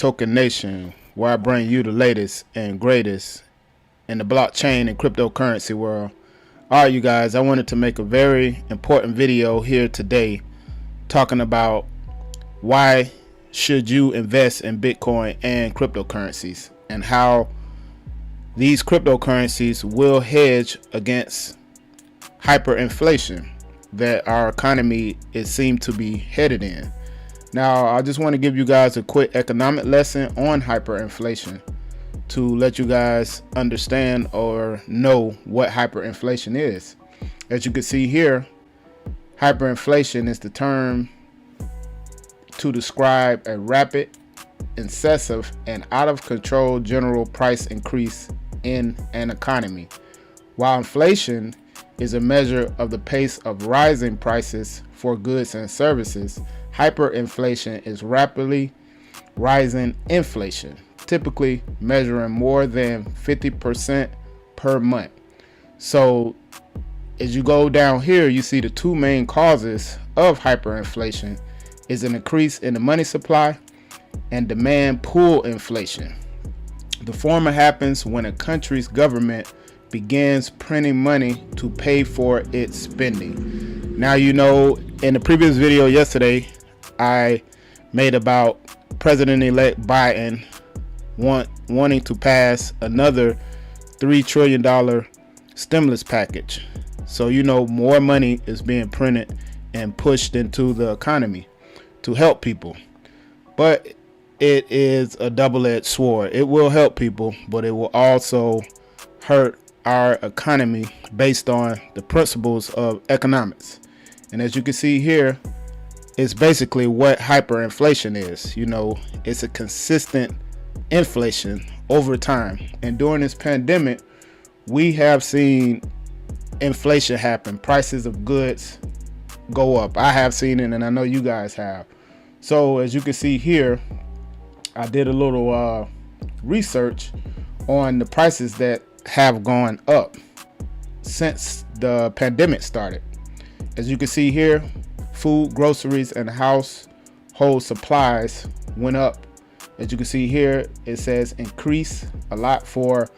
Token Nation, where I bring you the latest and greatest in the blockchain and cryptocurrency world. Alright, you guys, I wanted to make a very important video here today talking about why should you invest in Bitcoin and cryptocurrencies and how these cryptocurrencies will hedge against hyperinflation that our economy is seemed to be headed in. Now, I just want to give you guys a quick economic lesson on hyperinflation to let you guys understand or know what hyperinflation is. As you can see here, hyperinflation is the term to describe a rapid, excessive, and out of control general price increase in an economy. While inflation is a measure of the pace of rising prices for goods and services, hyperinflation is rapidly rising inflation, typically measuring more than 50% per month. So as you go down here, you see the two main causes of hyperinflation is an increase in the money supply and demand pull inflation. The former happens when a country's government begins printing money to pay for its spending. Now, you know, in the previous video yesterday, I made about President-elect Biden wanting to pass another $3 trillion stimulus package. So, you know, more money is being printed and pushed into the economy to help people. But it is a double-edged sword. It will help people, but it will also hurt our economy based on the principles of economics. And as you can see here, it's basically what hyperinflation is. You know, it's a consistent inflation over time. And during this pandemic, we have seen inflation happen. Prices of goods go up. I have seen it, and I know you guys have. So as you can see here, I did a little research on the prices that have gone up since the pandemic started. As you can see here, food, groceries, and household supplies went up. As you can see here, it says increase a lot for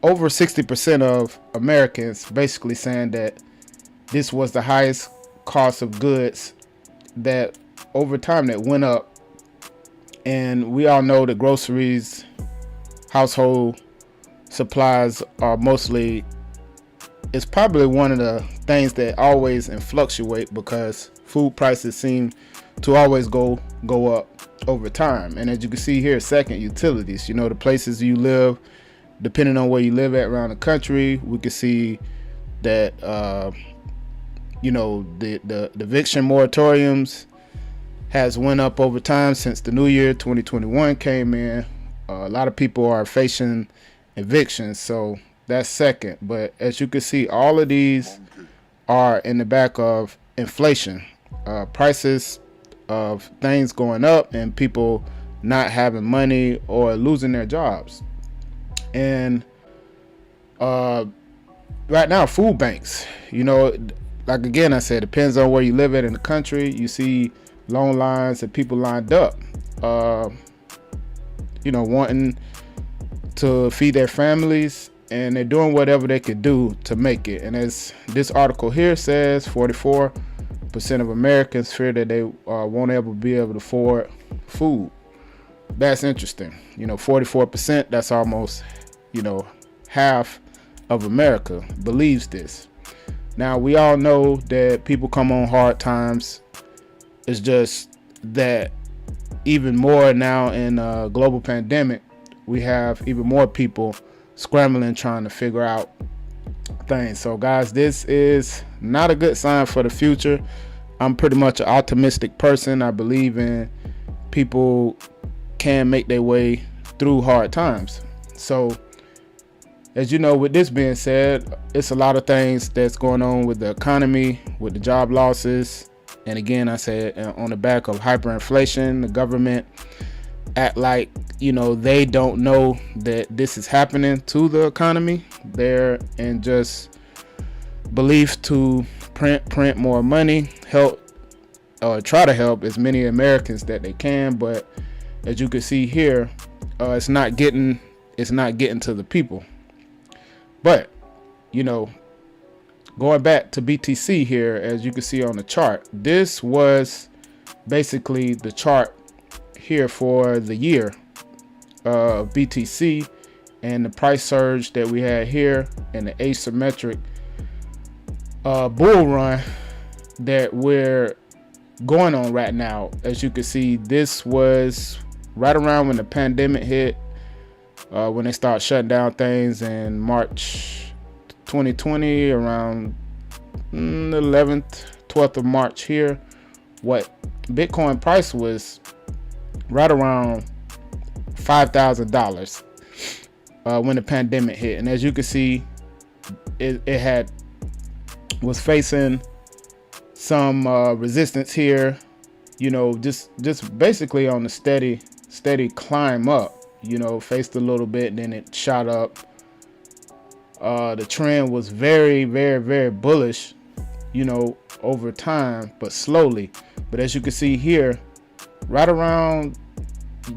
over 60% of Americans, basically saying that this was the highest cost of goods that over time that went up. And we all know that groceries, household supplies are mostly, it's probably one of the things that always fluctuate because food prices seem to always go up over time. And as you can see here, second, utilities, you know, the places you live, depending on where you live at around the country, we can see that you know, the eviction moratoriums has went up over time since the new year 2021 came in. A lot of people are facing evictions, so that's second. But as you can see, all of these are in the back of inflation, prices of things going up and people not having money or losing their jobs. And right now, food banks, you know, like again I said, depends on where you live at in the country. You see long lines and people lined up, you know, wanting to feed their families, and they're doing whatever they could do to make it. And as this article here says, 44% of Americans fear that they won't ever be able to afford food. That's interesting. You know, 44%, that's almost, you know, half of America believes this. Now, we all know that people come on hard times. It's just that even more now in a global pandemic, we have even more people scrambling trying to figure out things. So guys, this is not a good sign for the future. I'm pretty much an optimistic person. I believe in people can make their way through hard times. So as you know, with this being said, it's a lot of things that's going on with the economy, with the job losses. And again, I said on the back of hyperinflation, the government act like, you know, they don't know that this is happening to the economy. They're in just belief to print more money, help or try to help as many Americans that they can. But as you can see here, it's not getting to the people. But you know, going back to BTC here, as you can see on the chart, this was basically the chart here for the year of BTC, and the price surge that we had here, and the asymmetric bull run that we're going on right now. As you can see, this was right around when the pandemic hit, when they start shutting down things in March 2020, around the 11th 12th of March here. What Bitcoin price was right around $5,000 when the pandemic hit, and as you can see, it was facing some resistance here, you know, just basically on the steady climb up, you know, faced a little bit, then it shot up. The trend was very, very, very bullish, you know, over time, but slowly. But as you can see here, right around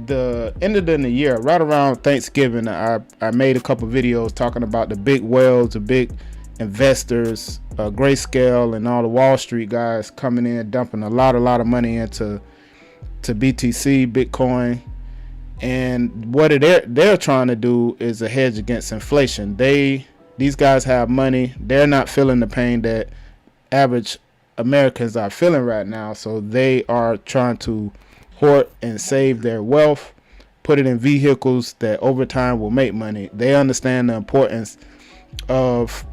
the end of the year, right around Thanksgiving, I made a couple videos talking about the big whales, the big investors, Grayscale and all the Wall Street guys coming in, dumping a lot of money into BTC, Bitcoin. And what they're trying to do is a hedge against inflation. These guys have money. They're not feeling the pain that average Americans are feeling right now, so they are trying to hoard and save their wealth, put it in vehicles that over time will make money. They understand the importance of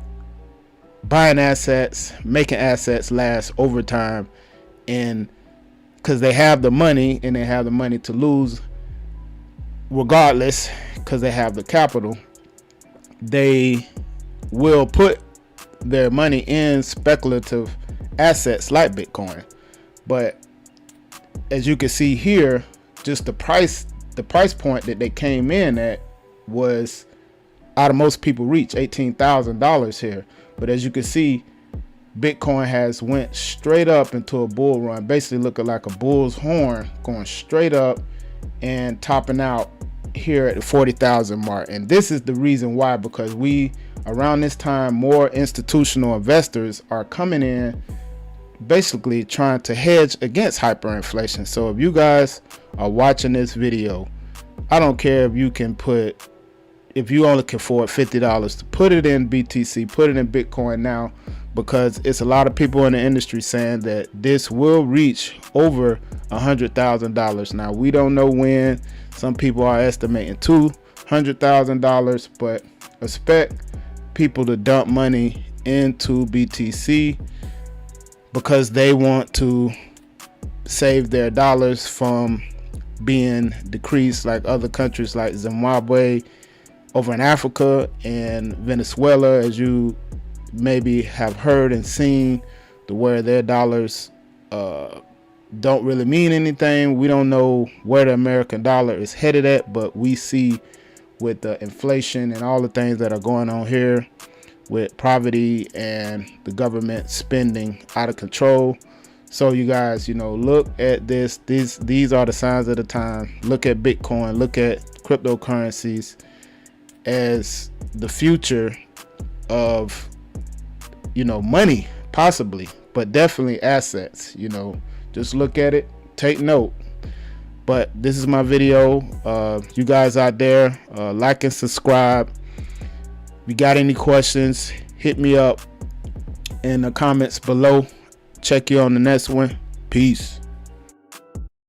buying assets, making assets last over time, and because they have the money, and they have the money to lose regardless, because they have the capital, they will put their money in speculative assets like Bitcoin. But as you can see here, just the price point that they came in at was out of most people reach $18,000 here. But as you can see, Bitcoin has went straight up into a bull run, basically looking like a bull's horn, going straight up and topping out here at the 40,000 mark. And this is the reason why, because around this time, more institutional investors are coming in, basically trying to hedge against hyperinflation. So if you guys are watching this video, I don't care if you only can afford $50 to put it in BTC, put it in Bitcoin now, because it's a lot of people in the industry saying that this will reach over $100,000. Now, we don't know when. Some people are estimating $200,000, but expect people to dump money into BTC because they want to save their dollars from being decreased like other countries like Zimbabwe over in Africa and Venezuela, as you maybe have heard and seen, to where their dollars don't really mean anything. We don't know where the American dollar is headed at, but we see with the inflation and all the things that are going on here with poverty and the government spending out of control. So you guys, you know, look at this. These are the signs of the time. Look at Bitcoin, look at cryptocurrencies as the future of, you know, money, possibly, but definitely assets. You know, just look at it, take note. But this is my video. You guys out there, like and subscribe. If you got any questions, hit me up in the comments below. Check you on the next one. Peace.